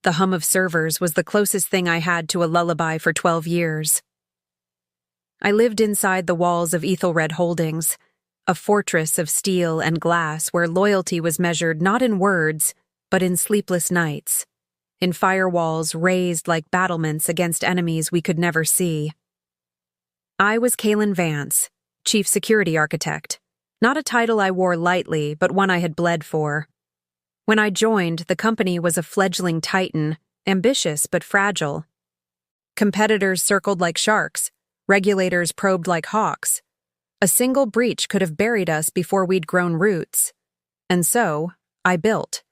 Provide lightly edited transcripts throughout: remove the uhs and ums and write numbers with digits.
The hum of servers was the closest thing I had to a lullaby for 12 years. I lived inside the walls of Aethelred Holdings, a fortress of steel and glass where loyalty was measured not in words, but in sleepless nights, in firewalls raised like battlements against enemies we could never see. I was Kaelen Vance, Chief Security Architect, not a title I wore lightly, but one I had bled for. When I joined, the company was a fledgling titan, ambitious but fragile. Competitors circled like sharks, regulators probed like hawks. A single breach could have buried us before we'd grown roots. And so, I built.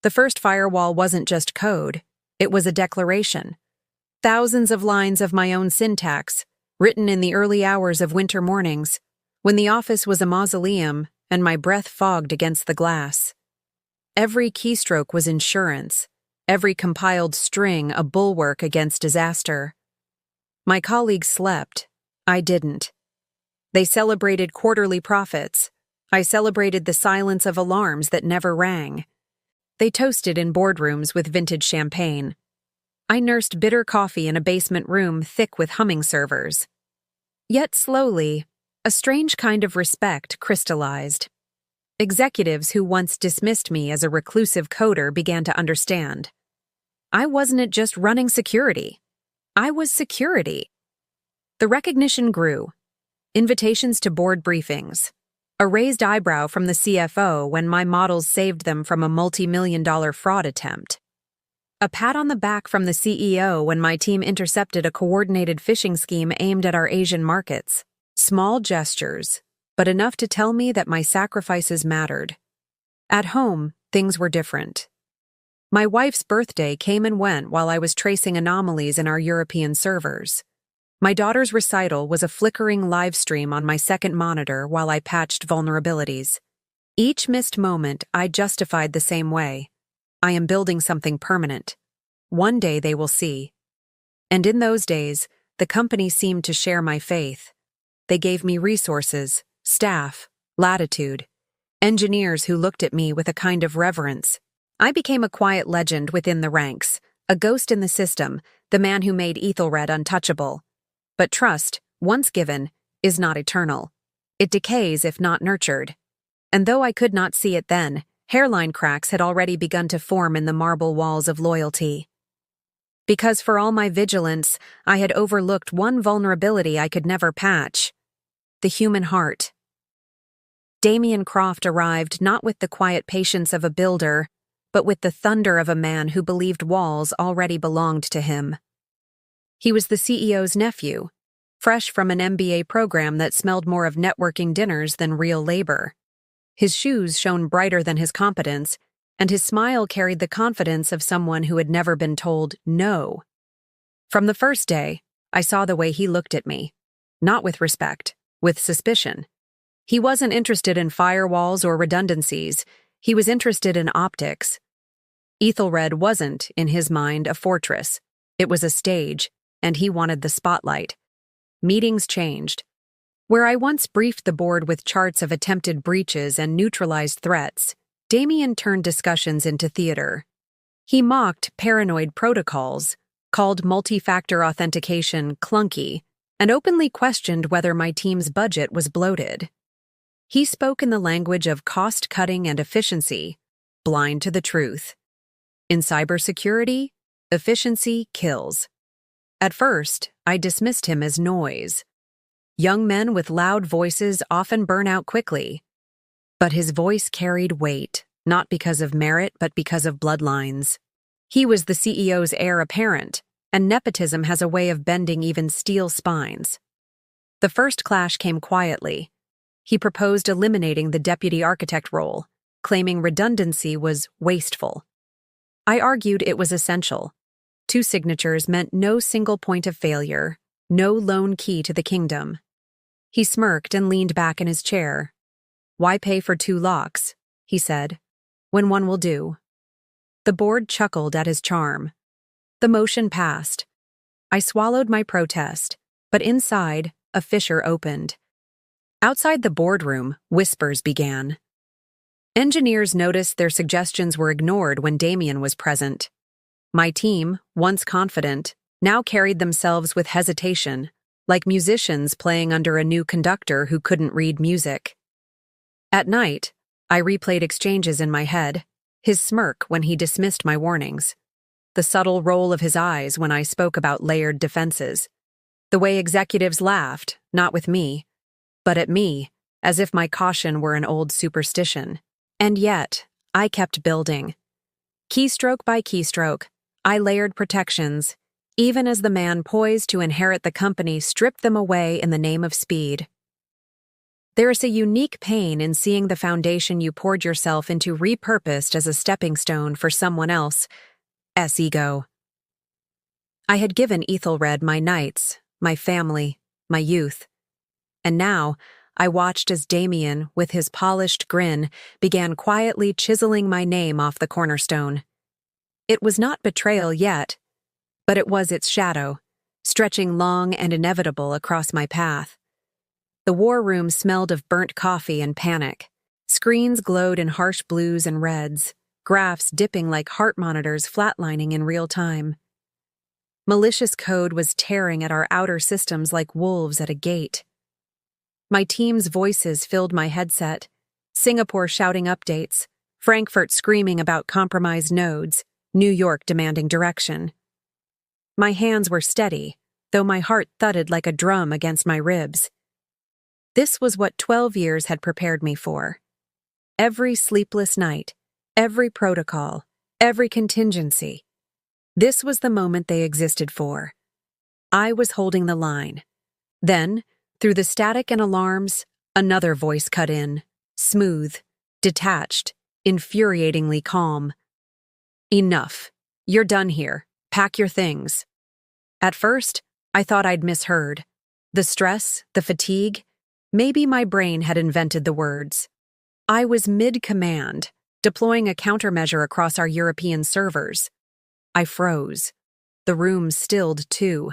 The first firewall wasn't just code, it was a declaration. Thousands of lines of my own syntax, written in the early hours of winter mornings, when the office was a mausoleum and my breath fogged against the glass. Every keystroke was insurance, every compiled string a bulwark against disaster. My colleagues slept. I didn't. They celebrated quarterly profits. I celebrated the silence of alarms that never rang. They toasted in boardrooms with vintage champagne. I nursed bitter coffee in a basement room thick with humming servers. Yet slowly, a strange kind of respect crystallized. Executives who once dismissed me as a reclusive coder began to understand. I wasn't just running security. I was security. The recognition grew. Invitations to board briefings. A raised eyebrow from the CFO when my models saved them from a multi-million-dollar fraud attempt. A pat on the back from the CEO when my team intercepted a coordinated phishing scheme aimed at our Asian markets. Small gestures, but enough to tell me that my sacrifices mattered. At home, things were different. My wife's birthday came and went while I was tracing anomalies in our European servers. My daughter's recital was a flickering live stream on my second monitor while I patched vulnerabilities. Each missed moment I justified the same way. I am building something permanent. One day they will see. And in those days, the company seemed to share my faith. They gave me resources, staff, latitude, engineers who looked at me with a kind of reverence. I became a quiet legend within the ranks, a ghost in the system, the man who made Aethelred untouchable. But trust, once given, is not eternal. It decays if not nurtured. And though I could not see it then, hairline cracks had already begun to form in the marble walls of loyalty. Because for all my vigilance, I had overlooked one vulnerability I could never patch: the human heart. Damien Croft arrived not with the quiet patience of a builder, but with the thunder of a man who believed walls already belonged to him. He was the CEO's nephew, fresh from an MBA program that smelled more of networking dinners than real labor. His shoes shone brighter than his competence, and his smile carried the confidence of someone who had never been told no. From the first day, I saw the way he looked at me. Not with respect, with suspicion. He wasn't interested in firewalls or redundancies. He was interested in optics. Aethelred wasn't, in his mind, a fortress. It was a stage, and he wanted the spotlight. Meetings changed. Where I once briefed the board with charts of attempted breaches and neutralized threats, Damien turned discussions into theater. He mocked paranoid protocols, called multi-factor authentication clunky, and openly questioned whether my team's budget was bloated. He spoke in the language of cost-cutting and efficiency, blind to the truth. In cybersecurity, efficiency kills. At first, I dismissed him as noise. Young men with loud voices often burn out quickly. But his voice carried weight, not because of merit, but because of bloodlines. He was the CEO's heir apparent, and nepotism has a way of bending even steel spines. The first clash came quietly. He proposed eliminating the deputy architect role, claiming redundancy was wasteful. I argued it was essential. 2 signatures meant no single point of failure, no lone key to the kingdom. He smirked and leaned back in his chair. "Why pay for 2 locks?" he said, "when one will do." The board chuckled at his charm. The motion passed. I swallowed my protest, but inside, a fissure opened. Outside the boardroom, whispers began. Engineers noticed their suggestions were ignored when Damien was present. My team, once confident, now carried themselves with hesitation, like musicians playing under a new conductor who couldn't read music. At night, I replayed exchanges in my head, his smirk when he dismissed my warnings, the subtle roll of his eyes when I spoke about layered defenses, the way executives laughed, not with me, but at me, as if my caution were an old superstition. And yet, I kept building. Keystroke by keystroke, I layered protections, even as the man poised to inherit the company stripped them away in the name of speed. There is a unique pain in seeing the foundation you poured yourself into repurposed as a stepping stone for someone else's ego. I had given Aethelred my nights, my family, my youth. And now, I watched as Damien, with his polished grin, began quietly chiseling my name off the cornerstone. It was not betrayal yet, but it was its shadow, stretching long and inevitable across my path. The war room smelled of burnt coffee and panic. Screens glowed in harsh blues and reds, graphs dipping like heart monitors flatlining in real time. Malicious code was tearing at our outer systems like wolves at a gate. My team's voices filled my headset, Singapore shouting updates, Frankfurt screaming about compromised nodes, New York demanding direction. My hands were steady, though my heart thudded like a drum against my ribs. This was what 12 years had prepared me for. Every sleepless night, every protocol, every contingency. This was the moment they existed for. I was holding the line. Then, through the static and alarms, another voice cut in, smooth, detached, infuriatingly calm. Enough. You're done here. Pack your things. At first, I thought I'd misheard. The stress, the fatigue, maybe my brain had invented the words. I was mid-command, deploying a countermeasure across our European servers. I froze. The room stilled too.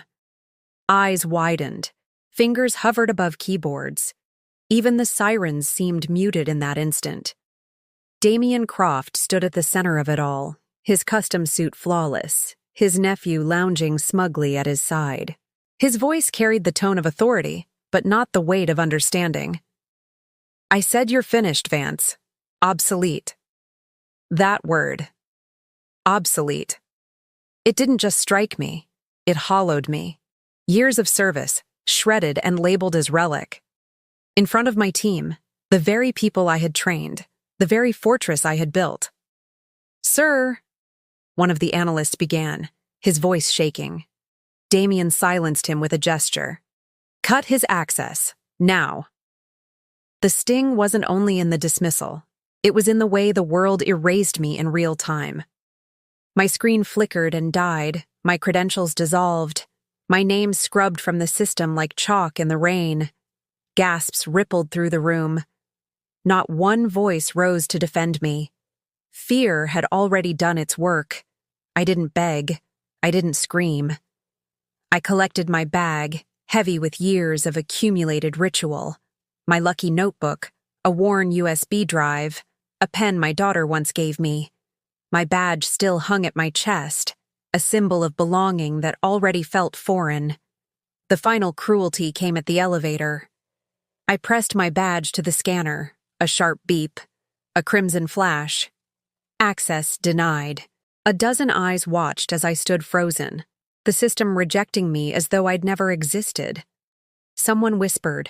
Eyes widened. Fingers hovered above keyboards. Even the sirens seemed muted in that instant. Damien Croft stood at the center of it all, his custom suit flawless, his nephew lounging smugly at his side. His voice carried the tone of authority, but not the weight of understanding. I said you're finished, Vance. Obsolete. That word. Obsolete. It didn't just strike me. It hollowed me. Years of service, shredded and labeled as relic. In front of my team, the very people I had trained, the very fortress I had built. Sir, one of the analysts began, his voice shaking. Damien silenced him with a gesture. Cut his access, now. The sting wasn't only in the dismissal. It was in the way the world erased me in real time. My screen flickered and died, my credentials dissolved, my name scrubbed from the system like chalk in the rain. Gasps rippled through the room. Not one voice rose to defend me. Fear had already done its work. I didn't beg. I didn't scream. I collected my bag, heavy with years of accumulated ritual. My lucky notebook, a worn USB drive, a pen my daughter once gave me. My badge still hung at my chest, a symbol of belonging that already felt foreign. The final cruelty came at the elevator. I pressed my badge to the scanner, a sharp beep, a crimson flash. Access denied. A dozen eyes watched as I stood frozen, the system rejecting me as though I'd never existed. Someone whispered.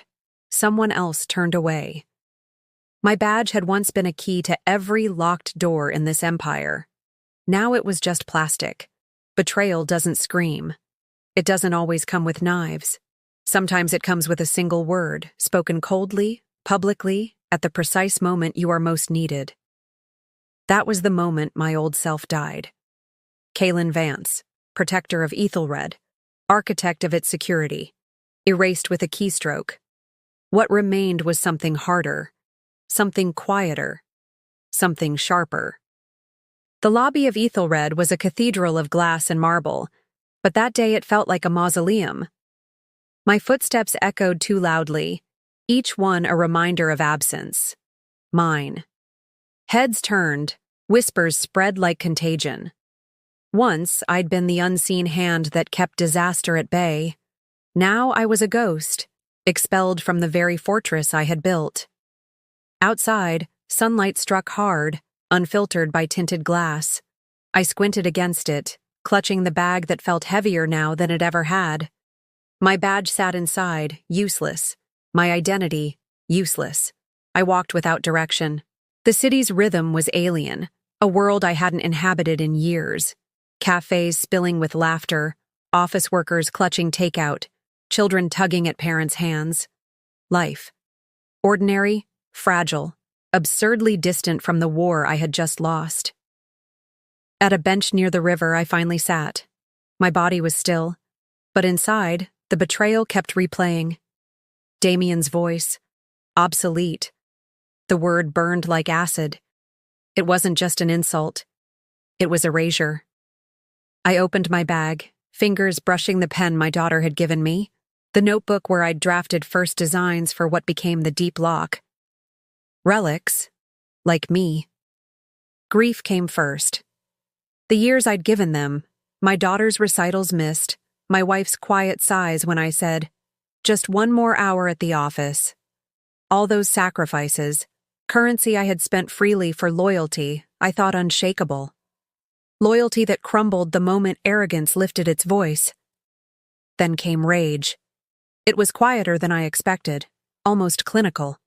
Someone else turned away. My badge had once been a key to every locked door in this empire. Now it was just plastic. Betrayal doesn't scream. It doesn't always come with knives. Sometimes it comes with a single word, spoken coldly, publicly, at the precise moment you are most needed. That was the moment my old self died. Kaelen Vance, protector of Aethelred, architect of its security, erased with a keystroke. What remained was something harder, something quieter, something sharper. The lobby of Aethelred was a cathedral of glass and marble, but that day it felt like a mausoleum. My footsteps echoed too loudly, each one a reminder of absence. Mine. Heads turned, whispers spread like contagion. Once, I'd been the unseen hand that kept disaster at bay. Now I was a ghost, expelled from the very fortress I had built. Outside, sunlight struck hard, unfiltered by tinted glass. I squinted against it, clutching the bag that felt heavier now than it ever had. My badge sat inside, useless. My identity, useless. I walked without direction. The city's rhythm was alien, a world I hadn't inhabited in years. Cafes spilling with laughter, office workers clutching takeout, children tugging at parents' hands. Life. Ordinary, fragile, absurdly distant from the war I had just lost. At a bench near the river, I finally sat. My body was still, but inside, the betrayal kept replaying. Damien's voice. Obsolete. The word burned like acid. It wasn't just an insult. It was erasure. I opened my bag, fingers brushing the pen my daughter had given me, the notebook where I'd drafted first designs for what became the deep lock. Relics, like me. Grief came first. The years I'd given them, my daughter's recitals missed, my wife's quiet sighs when I said, "Just one more hour at the office." All those sacrifices, currency I had spent freely for loyalty, I thought unshakable. Loyalty that crumbled the moment arrogance lifted its voice. Then came rage. It was quieter than I expected, almost clinical.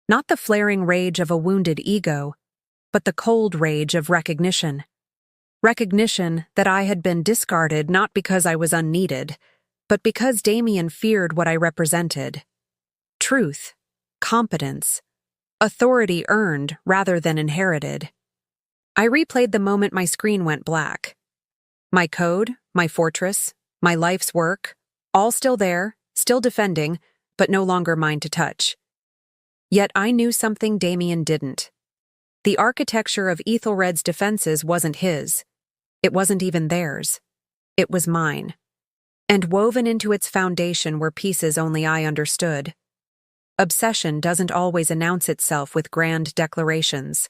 Not the flaring rage of a wounded ego, but the cold rage of recognition. Recognition that I had been discarded not because I was unneeded, but because Damien feared what I represented. Truth, competence, authority earned rather than inherited. I replayed the moment my screen went black. My code, my fortress, my life's work, all still there, still defending, but no longer mine to touch. Yet I knew something Damien didn't. The architecture of Aethelred's defenses wasn't his. It wasn't even theirs. It was mine. And woven into its foundation were pieces only I understood. Obsession doesn't always announce itself with grand declarations.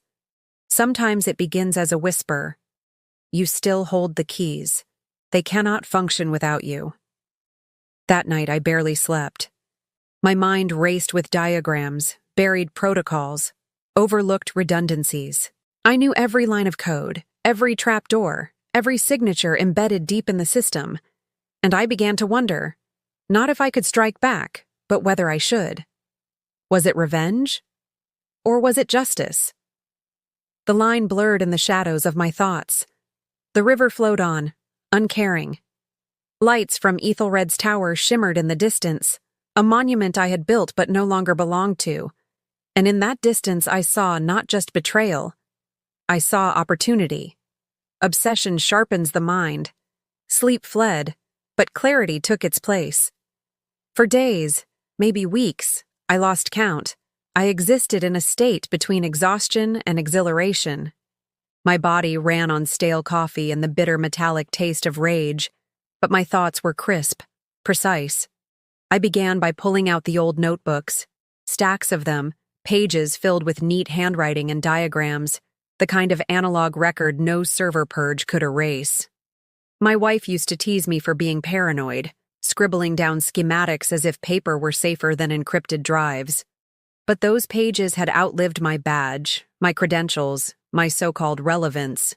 Sometimes it begins as a whisper. You still hold the keys. They cannot function without you. That night I barely slept. My mind raced with diagrams, buried protocols, overlooked redundancies. I knew every line of code, every trapdoor, every signature embedded deep in the system, and I began to wonder, not if I could strike back, but whether I should. Was it revenge? Or was it justice? The line blurred in the shadows of my thoughts. The river flowed on, uncaring. Lights from Aethelred's tower shimmered in the distance, a monument I had built but no longer belonged to. And in that distance I saw not just betrayal. I saw opportunity. Obsession sharpens the mind. Sleep fled, but clarity took its place. For days, maybe weeks, I lost count. I existed in a state between exhaustion and exhilaration. My body ran on stale coffee and the bitter metallic taste of rage, but my thoughts were crisp, precise. I began by pulling out the old notebooks, stacks of them, pages filled with neat handwriting and diagrams, the kind of analog record no server purge could erase. My wife used to tease me for being paranoid, scribbling down schematics as if paper were safer than encrypted drives. But those pages had outlived my badge, my credentials, my so-called relevance.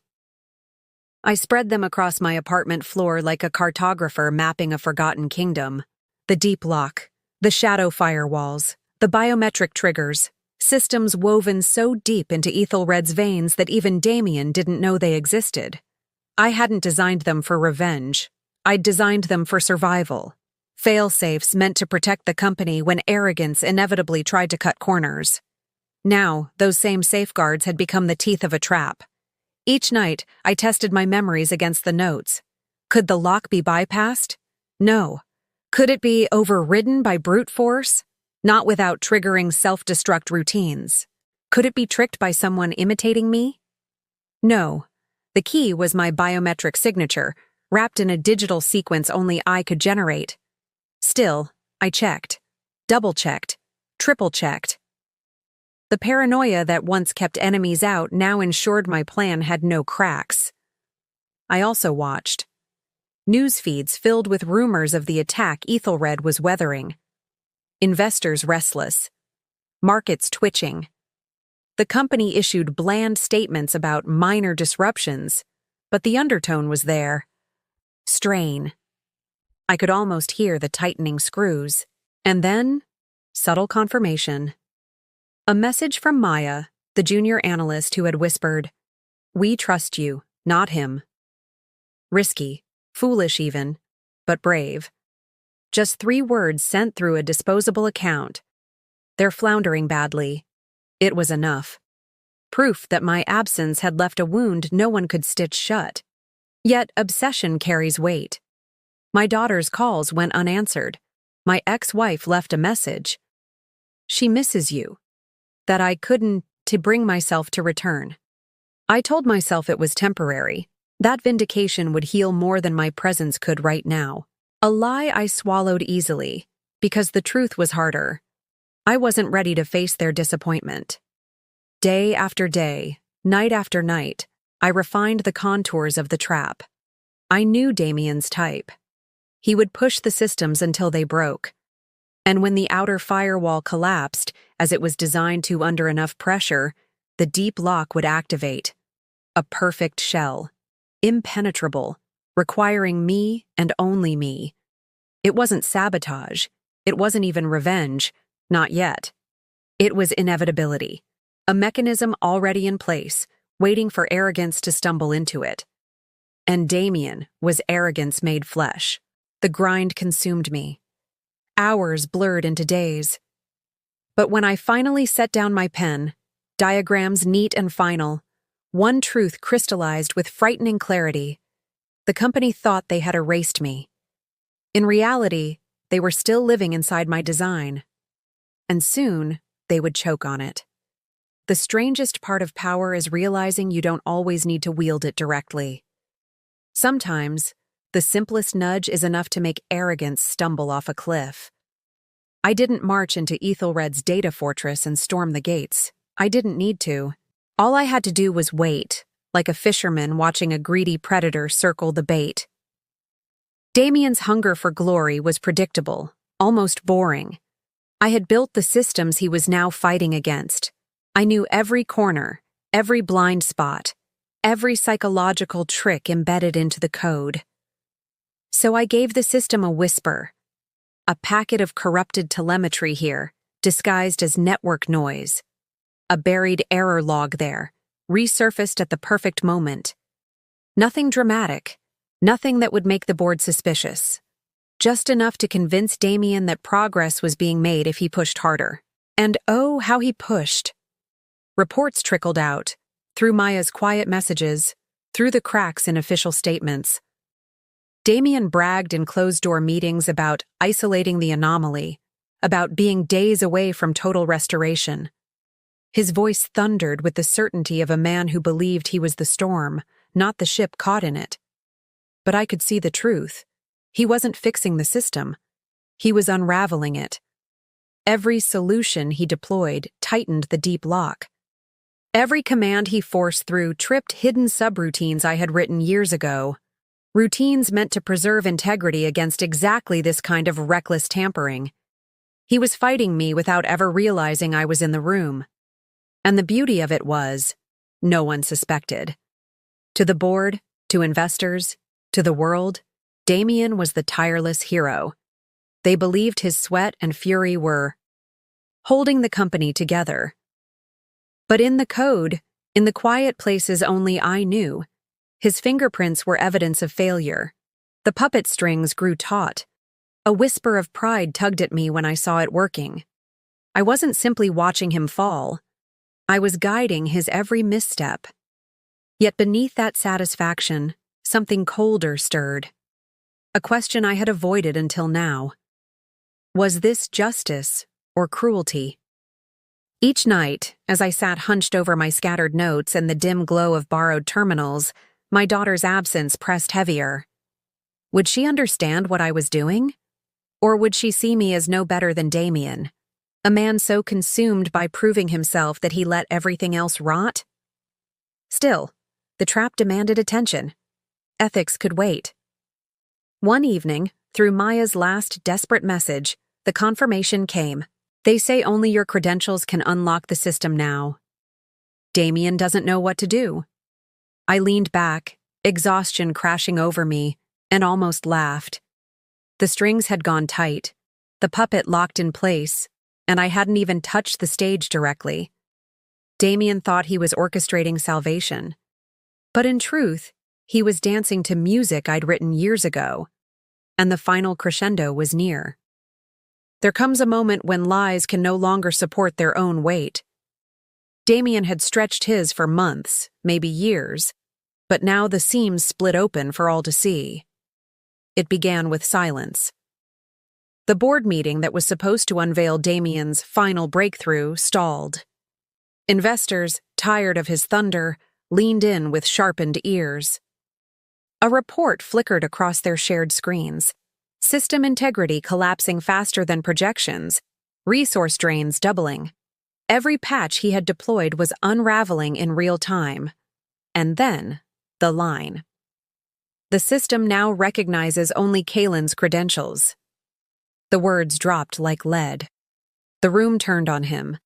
I spread them across my apartment floor like a cartographer mapping a forgotten kingdom. The deep lock, the shadow firewalls, the biometric triggers, systems woven so deep into Aethelred's veins that even Damien didn't know they existed. I hadn't designed them for revenge. I'd designed them for survival. Fail-safes meant to protect the company when arrogance inevitably tried to cut corners. Now, those same safeguards had become the teeth of a trap. Each night, I tested my memories against the notes. Could the lock be bypassed? No. Could it be overridden by brute force? Not without triggering self-destruct routines. Could it be tricked by someone imitating me? No. The key was my biometric signature, wrapped in a digital sequence only I could generate. Still, I checked, double-checked, triple-checked. The paranoia that once kept enemies out now ensured my plan had no cracks. I also watched. News feeds filled with rumors of the attack Aethelred was weathering. Investors restless. Markets twitching. The company issued bland statements about minor disruptions, but the undertone was there. Strain. I could almost hear the tightening screws. And then, subtle confirmation. A message from Maya, the junior analyst who had whispered, "We trust you, not him." Risky, foolish even, but brave. Just 3 words sent through a disposable account. They're floundering badly. It was enough. Proof that my absence had left a wound no one could stitch shut. Yet obsession carries weight. My daughter's calls went unanswered. My ex-wife left a message. She misses you. That I couldn't to bring myself to return. I told myself it was temporary. That vindication would heal more than my presence could right now. A lie I swallowed easily, because the truth was harder. I wasn't ready to face their disappointment. Day after day, night after night, I refined the contours of the trap. I knew Damien's type. He would push the systems until they broke. And when the outer firewall collapsed, as it was designed to under enough pressure, the deep lock would activate. A perfect shell. Impenetrable, requiring me and only me. It wasn't sabotage. It wasn't even revenge. Not yet. It was inevitability. A mechanism already in place, waiting for arrogance to stumble into it. And Damien was arrogance made flesh. The grind consumed me. Hours blurred into days. But when I finally set down my pen, diagrams neat and final, one truth crystallized with frightening clarity. The company thought they had erased me. In reality, they were still living inside my design. And soon, they would choke on it. The strangest part of power is realizing you don't always need to wield it directly. Sometimes, the simplest nudge is enough to make arrogance stumble off a cliff. I didn't march into Aethelred's data fortress and storm the gates. I didn't need to. All I had to do was wait, like a fisherman watching a greedy predator circle the bait. Damien's hunger for glory was predictable, almost boring. I had built the systems he was now fighting against. I knew every corner, every blind spot, every psychological trick embedded into the code. So I gave the system a whisper. A packet of corrupted telemetry here, disguised as network noise. A buried error log there, resurfaced at the perfect moment. Nothing dramatic, nothing that would make the board suspicious. Just enough to convince Damien that progress was being made if he pushed harder. And oh, how he pushed. Reports trickled out, through Maya's quiet messages, through the cracks in official statements. Damien bragged in closed-door meetings about isolating the anomaly, about being days away from total restoration. His voice thundered with the certainty of a man who believed he was the storm, not the ship caught in it. But I could see the truth. He wasn't fixing the system. He was unraveling it. Every solution he deployed tightened the deep lock. Every command he forced through tripped hidden subroutines I had written years ago. Routines meant to preserve integrity against exactly this kind of reckless tampering. He was fighting me without ever realizing I was in the room. And the beauty of it was, no one suspected. To the board, to investors, to the world, Damien was the tireless hero. They believed his sweat and fury were holding the company together. But in the code, in the quiet places only I knew, his fingerprints were evidence of failure. The puppet strings grew taut. A whisper of pride tugged at me when I saw it working. I wasn't simply watching him fall. I was guiding his every misstep. Yet beneath that satisfaction, something colder stirred. A question I had avoided until now. Was this justice or cruelty? Each night, as I sat hunched over my scattered notes and the dim glow of borrowed terminals, my daughter's absence pressed heavier. Would she understand what I was doing? Or would she see me as no better than Damien, a man so consumed by proving himself that he let everything else rot? Still, the trap demanded attention. Ethics could wait. One evening, through Maya's last desperate message, the confirmation came. They say only your credentials can unlock the system now. Damien doesn't know what to do. I leaned back, exhaustion crashing over me, and almost laughed. The strings had gone tight, the puppet locked in place, and I hadn't even touched the stage directly. Damien thought he was orchestrating salvation. But in truth, he was dancing to music I'd written years ago, and the final crescendo was near. There comes a moment when lies can no longer support their own weight. Damien had stretched his for months, maybe years, but now the seams split open for all to see. It began with silence. The board meeting that was supposed to unveil Damien's final breakthrough stalled. Investors, tired of his thunder, leaned in with sharpened ears. A report flickered across their shared screens. System integrity collapsing faster than projections, resource drains doubling. Every patch he had deployed was unraveling in real time. And then, the line. The system now recognizes only Kaelen's credentials. The words dropped like lead. The room turned on him.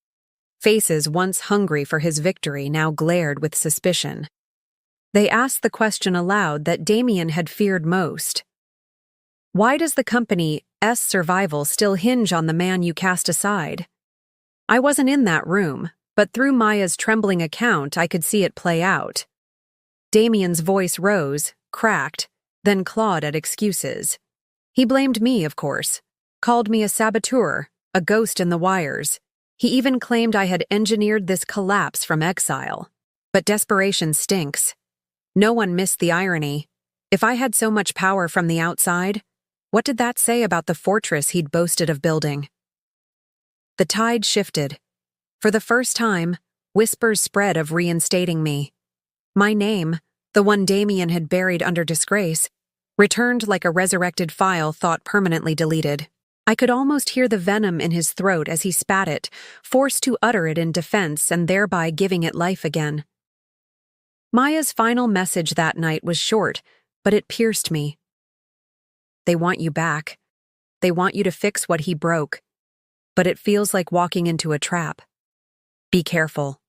Faces once hungry for his victory now glared with suspicion. They asked the question aloud that Damien had feared most. Why does the company's survival still hinge on the man you cast aside? I wasn't in that room, but through Maya's trembling account I could see it play out. Damien's voice rose, cracked, then clawed at excuses. He blamed me, of course, called me a saboteur, a ghost in the wires. He even claimed I had engineered this collapse from exile. But desperation stinks. No one missed the irony. If I had so much power from the outside, what did that say about the fortress he'd boasted of building? The tide shifted. For the first time, whispers spread of reinstating me. My name, the one Damien had buried under disgrace, returned like a resurrected file thought permanently deleted. I could almost hear the venom in his throat as he spat it, forced to utter it in defense and thereby giving it life again. Maya's final message that night was short, but it pierced me. They want you back. They want you to fix what he broke. But it feels like walking into a trap. Be careful.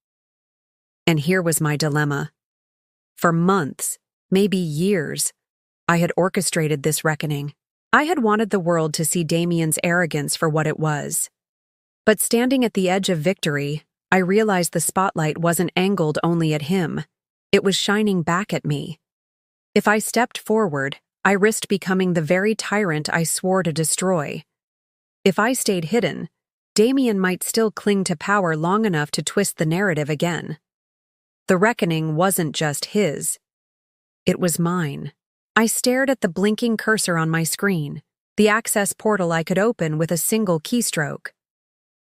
And here was my dilemma. For months, maybe years, I had orchestrated this reckoning. I had wanted the world to see Damien's arrogance for what it was. But standing at the edge of victory, I realized the spotlight wasn't angled only at him. It was shining back at me. If I stepped forward, I risked becoming the very tyrant I swore to destroy. If I stayed hidden, Damien might still cling to power long enough to twist the narrative again. The reckoning wasn't just his. It was mine. I stared at the blinking cursor on my screen, the access portal I could open with a single keystroke.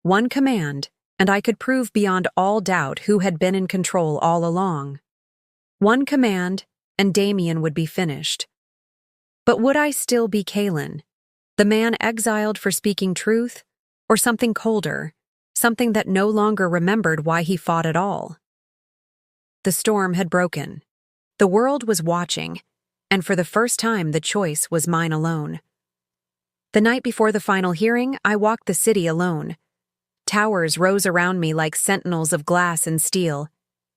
One command, and I could prove beyond all doubt who had been in control all along. One command, and Damien would be finished. But would I still be Kaelen, the man exiled for speaking truth, or something colder, something that no longer remembered why he fought at all? The storm had broken. The world was watching, and for the first time the choice was mine alone. The night before the final hearing, I walked the city alone. Towers rose around me like sentinels of glass and steel,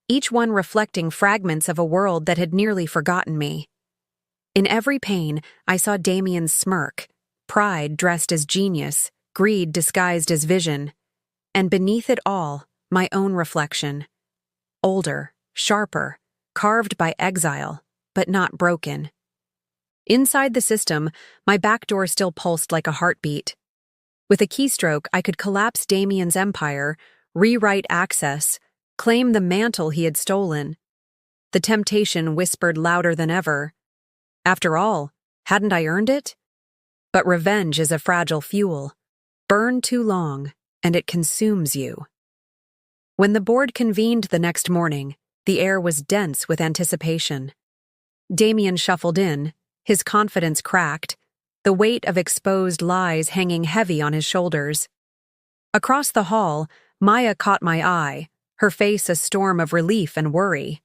each one reflecting fragments of a world that had nearly forgotten me. In every pane, I saw Damien's smirk, pride dressed as genius, greed disguised as vision, and beneath it all, my own reflection. Older, sharper, carved by exile, but not broken. Inside the system, my back door still pulsed like a heartbeat. With a keystroke, I could collapse Damien's empire, rewrite access, claim the mantle he had stolen. The temptation whispered louder than ever. After all, hadn't I earned it? But revenge is a fragile fuel. Burn too long, and it consumes you. When the board convened the next morning, the air was dense with anticipation. Damien shuffled in, his confidence cracked, the weight of exposed lies hanging heavy on his shoulders. Across the hall, Maya caught my eye, her face a storm of relief and worry.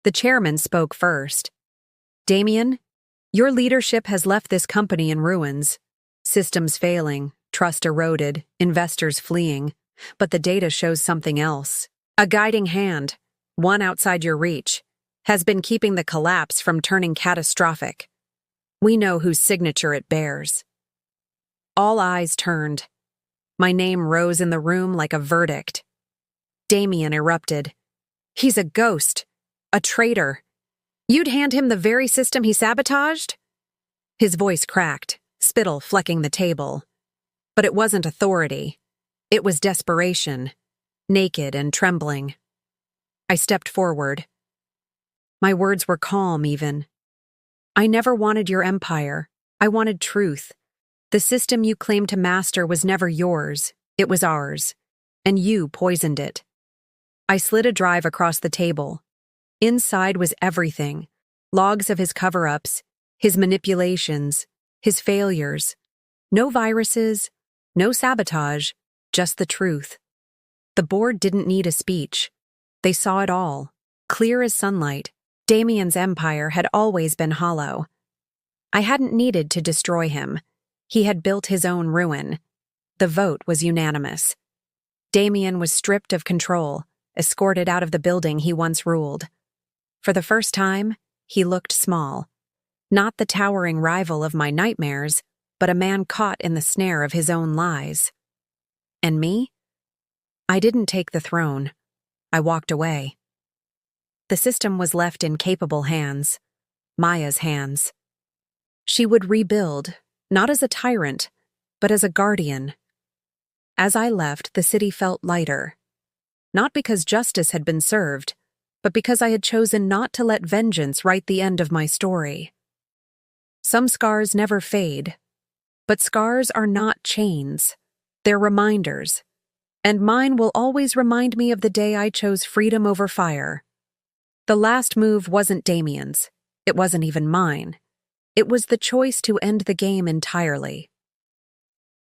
The chairman spoke first. Damien, your leadership has left this company in ruins. Systems failing, trust eroded, investors fleeing. But the data shows something else. A guiding hand, one outside your reach, has been keeping the collapse from turning catastrophic. We know whose signature it bears. All eyes turned. My name rose in the room like a verdict. Damien erupted. He's a ghost, a traitor. You'd hand him the very system he sabotaged? His voice cracked, spittle flecking the table. But it wasn't authority. It was desperation, naked and trembling. I stepped forward. My words were calm, even. I never wanted your empire. I wanted truth. The system you claimed to master was never yours. It was ours. And you poisoned it. I slid a drive across the table. Inside was everything. Logs of his cover-ups, his manipulations, his failures. No viruses, no sabotage, just the truth. The board didn't need a speech. They saw it all, clear as sunlight. Damien's empire had always been hollow. I hadn't needed to destroy him. He had built his own ruin. The vote was unanimous. Damien was stripped of control, escorted out of the building he once ruled. For the first time, he looked small. Not the towering rival of my nightmares, but a man caught in the snare of his own lies. And me? I didn't take the throne. I walked away. The system was left in capable hands, Maya's hands. She would rebuild, not as a tyrant, but as a guardian. As I left, the city felt lighter. Not because justice had been served, but because I had chosen not to let vengeance write the end of my story. Some scars never fade, but scars are not chains. They're reminders, and mine will always remind me of the day I chose freedom over fire. The last move wasn't Damien's. It wasn't even mine. It was the choice to end the game entirely.